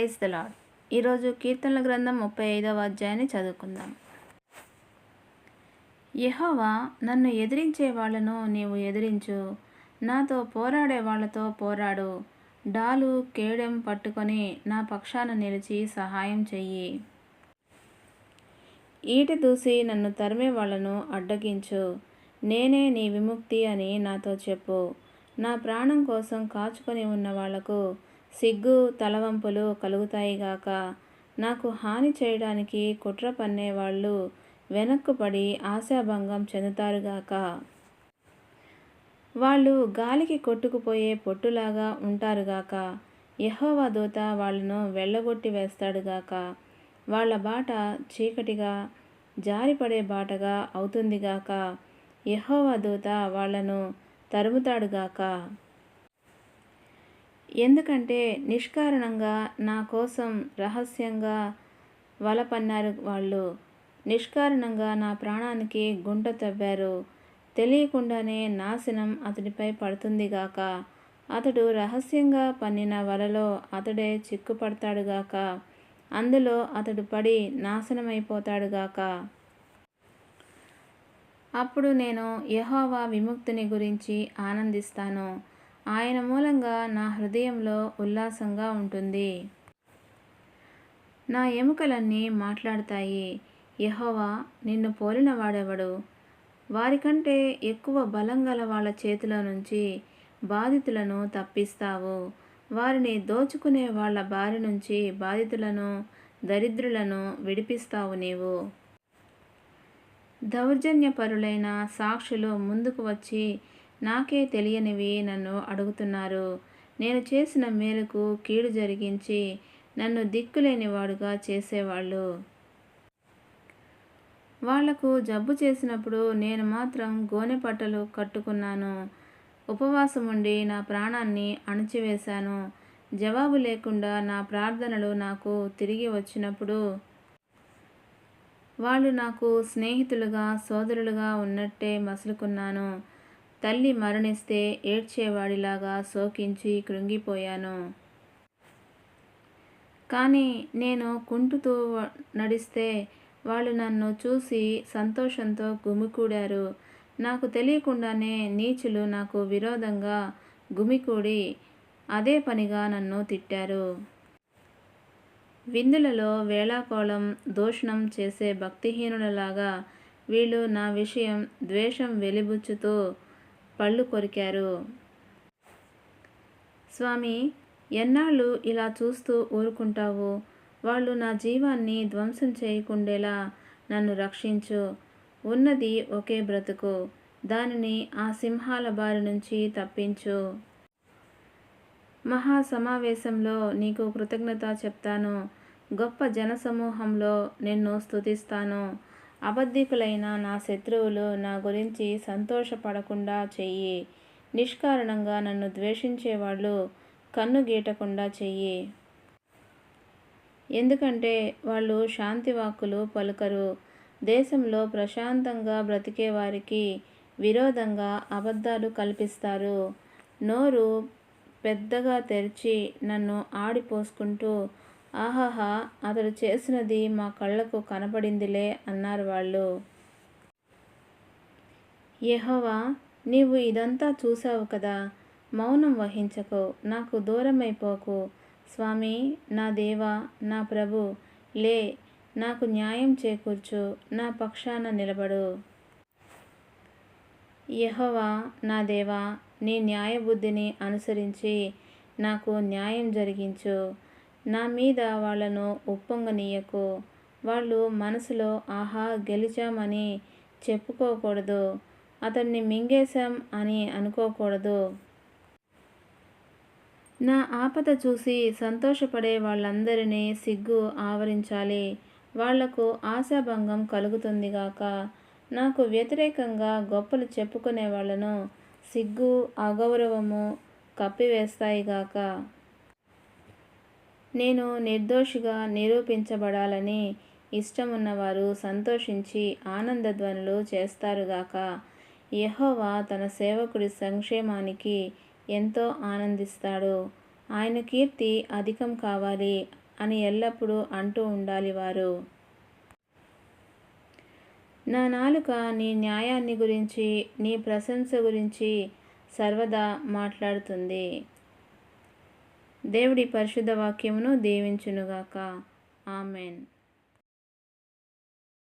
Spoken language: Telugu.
Praise the lord. ఈరోజు కీర్తనల గ్రంథం 35వ అధ్యాయాన్ని చదువుకుందాం. యెహోవా, నన్ను ఎదిరించే వాళ్ళను నీవు ఎదిరించు, నాతో పోరాడే వాళ్ళతో పోరాడు. డాలు కేడెం పట్టుకొని నా పక్షాన నిలిచి సహాయం చెయ్యి. ఈట దూసి నన్ను తరిమే వాళ్లను అడ్డగించు. నేనే నీ విముక్తి అని నాతో చెప్పు. నా ప్రాణం కోసం కాచుకొని ఉన్న వాళ్లకు సిగ్గు తలవంపులు కలుగుతాయిగాక. నాకు హాని చేయడానికి కుట్ర పన్నేవాళ్ళు వెనక్కుపడి ఆశాభంగం చెందుతారుగాక. వాళ్ళు గాలికి కొట్టుకుపోయే పొట్టులాగా ఉంటారుగాక. యెహోవా దూత వాళ్లను వెళ్ళగొట్టి వేస్తాడుగాక. వాళ్ళ బాట చీకటిగా జారిపడే బాటగా అవుతుందిగాక. యెహోవా దూత వాళ్లను తరుముతాడుగాక. ఎందుకంటే నిష్కారణంగా నా కోసం రహస్యంగా వల పన్నారు వాళ్ళు. నిష్కారణంగా నా ప్రాణానికి గుంట తవ్వారు. తెలియకుండానే నాశనం అతడిపై పడుతుందిగాక. అతడు రహస్యంగా పన్నిన వలలో అతడే చిక్కుపడతాడుగాక. అందులో అతడు పడి నాశనమైపోతాడుగాక. అప్పుడు నేను యెహోవా విముక్తిని గురించి ఆనందిస్తాను. ఆయన మూలంగా నా హృదయంలో ఉల్లాసంగా ఉంటుంది. నా ఎముకలన్నీ మాట్లాడతాయి. యెహోవా, నిన్ను పోలిన వాడెవడు? వారికంటే ఎక్కువ బలం గల వాళ్ళ చేతిలో నుంచి బాధితులను తప్పిస్తావు. వారిని దోచుకునే వాళ్ళ బారి నుంచి బాధితులను దరిద్రులను విడిపిస్తావు నీవు. దౌర్జన్యపరులైన సాక్షులు ముందుకు వచ్చి నాకే తెలియనివి నన్ను అడుగుతున్నారు. నేను చేసిన మేలుకు కీడు జరిగించి నన్ను దిక్కులేనివాడుగా చేసేవాళ్ళు. వాళ్లకు జబ్బు చేసినప్పుడు నేను మాత్రం గోనెపట్టలు కట్టుకున్నాను. ఉపవాసముండి నా ప్రాణాన్ని అణచివేశాను. జవాబు లేకుండా నా ప్రార్థనలు నాకు తిరిగి వచ్చినప్పుడు వాళ్ళు నాకు స్నేహితులుగా సోదరులుగా ఉన్నట్టే మసులుకున్నాను. తల్లి మరణిస్తే ఏడ్చేవాడిలాగా శోకించి కృంగిపోయాను. కానీ నేను కుంటుతూ నడిస్తే వాళ్ళు నన్ను చూసి సంతోషంతో గుమికూడారు. నాకు తెలియకుండానే నీచులు నాకు విరోధంగా గుమికూడి అదే పనిగా నన్ను తిట్టారు. విందులలో వేళాకోళం దూషణం చేసే భక్తిహీనులలాగా వీళ్ళు నా విషయం ద్వేషం వెలిబుచ్చుతూ పళ్ళు కొరికారు. స్వామి, ఎన్నాళ్ళు ఇలా చూస్తూ ఊరుకుంటావు? వాళ్ళు నా జీవాన్ని ధ్వంసం చేయకుండేలా నన్ను రక్షించు. ఉన్నది ఒకే బ్రతుకు, దానిని ఆ సింహాల బారి నుంచి తప్పించు. మహాసమావేశంలో నీకు కృతజ్ఞత చెప్తాను. గొప్ప జనసమూహంలో నిన్ను స్తుతిస్తాను. అబద్ధికులైన నా శత్రువులు నా గురించి సంతోషపడకుండా చెయ్యి. నిష్కారణంగా నన్ను ద్వేషించేవాళ్ళు కన్నుగీటకుండా చెయ్యి. ఎందుకంటే వాళ్ళు శాంతివాక్కులు పలుకరు. దేశంలో ప్రశాంతంగా బ్రతికే వారికి విరోధంగా అబద్ధాలు కల్పిస్తారు. నోరు పెద్దగా తెరిచి నన్ను ఆడిపోసుకుంటూ, ఆహాహా, అతడు చేసినది మా కళ్ళకు కనపడిందిలే అన్నారు వాళ్ళు. యెహోవా, నీవు ఇదంతా చూశావు కదా. మౌనం వహించకు, నాకు దూరమైపోకు. స్వామి, నా దేవా, నా ప్రభు, లే, నాకు న్యాయం చేకూర్చు, నా పక్షాన నిలబడు. యెహోవా నా దేవా, నీ న్యాయబుద్ధిని అనుసరించి నాకు న్యాయం జరిగించు. నా మీద వాళ్లను ఉప్పొంగనీయకు. వాళ్ళు మనసులో ఆహా, గెలిచామని చెప్పుకోకూడదు. అతన్ని మింగేశాం అని అనుకోకూడదు. నా ఆపద చూసి సంతోషపడే వాళ్ళందరినీ సిగ్గు ఆవరించాలి. వాళ్లకు ఆశాభంగం కలుగుతుందిగాక. నాకు వ్యతిరేకంగా గొప్పలు చెప్పుకునే వాళ్లను సిగ్గు అగౌరవము కప్పివేస్తాయిగాక. నేను నిర్దోషిగా నిరూపించబడాలని ఇష్టమున్నవారు సంతోషించి ఆనందధ్వనులు చేస్తారుగాక. యెహోవా తన సేవకుడి సంక్షేమానికి ఎంతో ఆనందిస్తాడు. ఆయన కీర్తి అధికం కావాలి. అని ఎల్లప్పుడూ అంటూ ఉండాలి వారు. నా నాలుక నీ న్యాయాన్ని గురించి, నీ ప్రశంస గురించి సర్వదా మాట్లాడుతుంది. దేవుడి పరిశుద్ధ వాక్యమును దీవించునుగాక. ఆమెన్.